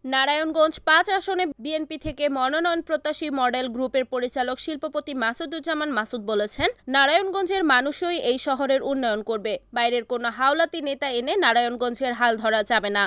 নারায়ণগঞ্জ ৫ আসনে বিএনপি থেকে মনোনয়ন প্রত্যাশী মডেল গ্রুপের পরিচালক শিল্পপতি মাসুদুজ্জামান মাসুদ বলেছেন, নারায়ণগঞ্জের মানুষই এই শহরের উন্নয়ন করবে। বাইরের কোনো হাওলাতি নেতা এনে নারায়ণগঞ্জের হাল ধরা যাবে না।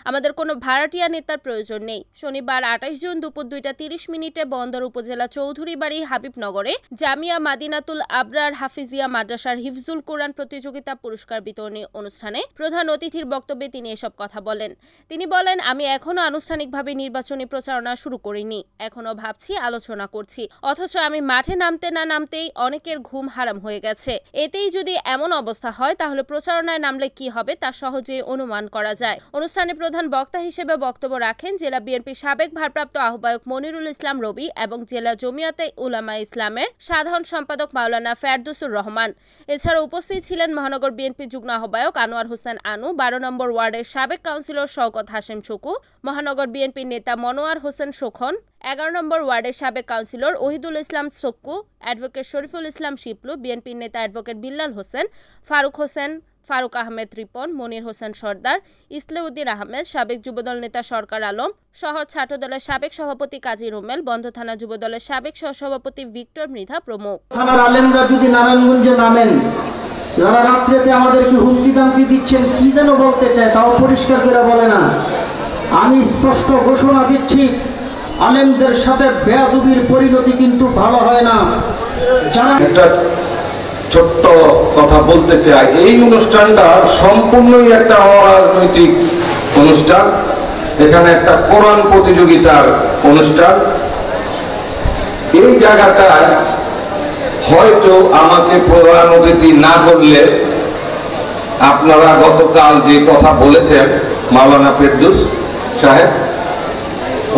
আমাদের কোনো ভাড়াটিয়া নেতার প্রয়োজন নেই। শনিবার ২৮ জুন দুপুর ২টা ৩০ মিনিটে বন্দর উপজেলা চৌধুরীবাড়ি হাবিবনগরে জামিয়া মাদিনাতুল আবরার হাফিজিয়া মাদ্রাসার হিফজুল কোরআন প্রতিযোগিতা পুরস্কার বিতরণী অনুষ্ঠানে প্রধান অতিথির বক্তব্যে তিনি এসব কথা বলেন। তিনি বলেন, আমি এখনো আনুষ্ঠানিকভাবে নির্বাচনী প্রচারণা শুরু করিনি। এখনো ভাবছি, আলোচনা করছি। অথচ আমি মাঠে নামতে না নামতেই অনেকের ঘুম হারাম হয়ে গেছে। এতেই যদি এমন অবস্থা হয় তাহলে প্রচারণায় নামলে কি হবে তা সহজেই অনুমান করা যায়। অনুষ্ঠানে প্রধান বক্তা হিসেবে বক্তব্য রাখেন জেলা বিএনপির সাবেক ভারপ্রাপ্ত আহ্বায়ক মনিরুল ইসলাম রবি এবং জেলা জমিয়াতে উলামা ইসলামের সাধারণ সম্পাদক মাওলানা ফেরদৌসুর রহমান। এছাড়া উপস্থিত ছিলেন মহানগর বিএনপি যুগ্ম আহ্বায়ক আনোয়ার হোসেন আনু, ১২ নম্বর ওয়ার্ডের সাবেক কাউন্সিলর শওকত হাশেম ছুকু, মহানগর বিএনপির নেতা মনোয়ার হোসেন শোখন, ১১ নম্বর ওয়ার্ডের সাবেক কাউন্সিলর ওহিদুল ইসলাম সক্কু, অ্যাডভোকেট শরীফুল ইসলাম শিপলু, বিএনপির নেতা অ্যাডভোকেট বিল্লাল হোসেন, ফারুক হোসেন, ফারুক আহমেদ রিপন, মনির হোসেন সর্দার, ইসলাউদ্দিন আহমেদ, সাবেক যুবদল নেতা সরকার আলম, শহর ছাত্রদলের সাবেক সভাপতি কাজী রুমেল, বন্ধ থানা যুবদলের সাবেক সহসভাপতি ভিক্টর মৃধা প্রমুখ। থানার আলেমরা যদি নারায়ণগঞ্জে নামেন, যারা রাত্রেতে আমাদেরকে হুমকি দামকি দিচ্ছেন, কি যেন বলতে চায় তাও পরিষ্কার করে বলে না। আমি স্পষ্ট ঘোষণা দিচ্ছি, আলেমদের সাথে বেয়াদবির পরিণতি কিন্তু ভালো হয় না। একটা ছোট্ট কথা বলতে চাই, এই অনুষ্ঠানটা সম্পূর্ণই একটা অরাজনৈতিক অনুষ্ঠান। এখানে একটা কোরআন প্রতিযোগিতার অনুষ্ঠান। এই জায়গাটায় হয়তো আমাকে প্রধান অতিথি না করলে, আপনারা গতকাল যে কথা বলেছেন মাওলানা ফেরদৌস সাহেব,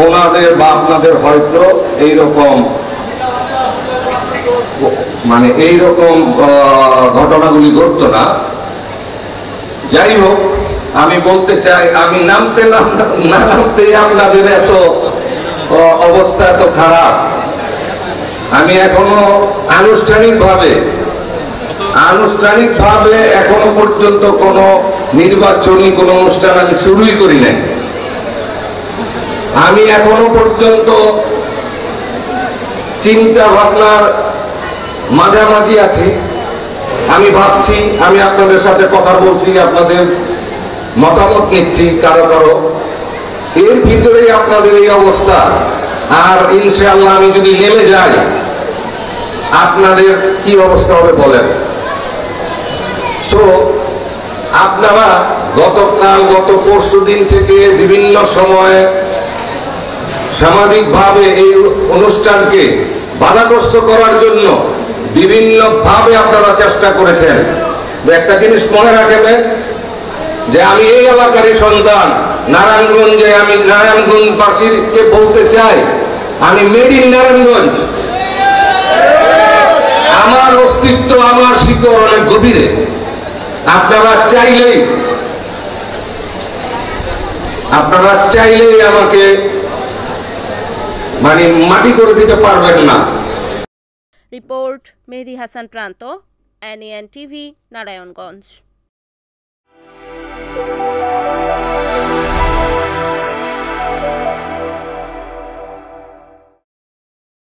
ওনাদের বা আপনাদের হয়তো এইরকম ঘটনাগুলি ঘটতো না। যাই হোক, আমি বলতে চাই, আমি নামতে না নামতেই আপনাদের এত অবস্থা এত খারাপ। আমি এখনো আনুষ্ঠানিকভাবে এখনো পর্যন্ত কোনো নির্বাচনী কোনো অনুষ্ঠান আমি শুরুই করি নাই। আমি এখনো পর্যন্ত চিন্তা ভাবনার মাঝামাঝি আছি। আমি ভাবছি, আমি আপনাদের সাথে কথা বলছি, আপনাদের মতামত নিচ্ছি কারো এর ভিতরেই আপনাদের এই অবস্থা। আর ইনশাআল্লাহ আমি যদি নেমে যাই, আপনাদের কি অবস্থা হবে বলেন। সো আপনারা গত পরশু দিন থেকে বিভিন্ন সময়ে সামাজিকভাবে এই অনুষ্ঠানকে বাধাগ্রস্ত করার জন্য বিভিন্ন ভাবে আপনারা চেষ্টা করেছেন। একটা জিনিস মনে রাখবেন যে আমি এই এলাকারই সন্তান, নারায়ণগঞ্জে। আমি নারায়ণগঞ্জবাসীকে বলতে চাই, আমি মেড ইন নারায়ণগঞ্জ। আমার অস্তিত্ব, আমার শিকড় অনেক গভীরে। আপনারা চাইলেই আমাকে মাটি করে দিতে পারবেন না। রিপোর্ট মেহেদি হাসান প্রান্ত, NAN TV, নারায়ণগঞ্জ।